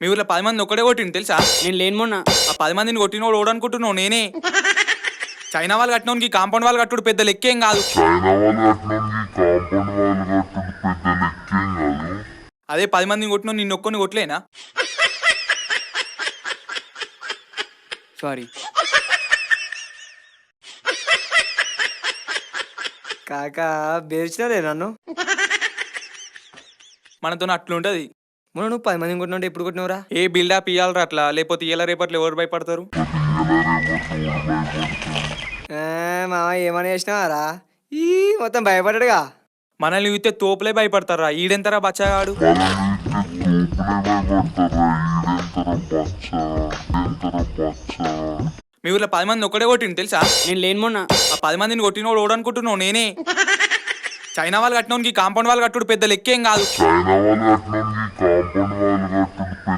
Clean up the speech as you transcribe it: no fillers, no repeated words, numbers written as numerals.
మీ ఊర్లో 10 మంది ఒక్కడే కొట్టిండు తెలుసా? నేను లేను మొన్న. ఆ 10 మందిని కొట్టినోడు ఓడనుకుంటున్నావు నేనే. చైనా వాళ్ళు కట్టినోనికి కాంపౌండ్ వాళ్ళు కట్టుడు పెద్ద లెక్కేం కాదు. చైనా వాళ్ళు కట్టినోనికి కాంపౌండ్ వాళ్ళు కట్టుడు పెద్ద లెక్కేం కాదు. అదే 10 మందిని కొట్టినో నిన్ను ఒక్కొని కొట్టలేనా? సారీ. కాకా బేర్చినలే నన్ను. మనతో అట్లుంటది. మొన్న నువ్వు 10 మందిని కొట్టినట్టు ఎప్పుడు కొట్టినవరా? ఏ బిల్డప్ ఇయ్యాలరా అట్లా, లేకపోతే ఇయ్యాల రేపట్లో ఎవరు భయపడతారు? మామ ఏమని చేసినావారా? ఈ మొత్తం భయపడ్డాడుగా. మనల్ని చూస్తే తోపులే భయపడతారా? ఈడెంతరా బచ్చగాడు. మీ ఊర్లో 10 మంది ఒక్కడే కొట్టిండు తెలుసా? నేను లేను మొన్న. ఆ 10 మందిని కొట్టినోడు ఓడనుకుంటున్నావు నేనే. చైనా వాళ్ళు కట్టినోనికి కాంపౌండ్ వాళ్ళు కట్టుడు పెద్ద లెక్కేం కాదు. చైనా వాళ్ళు కట్టినోనికి కాంపౌండ్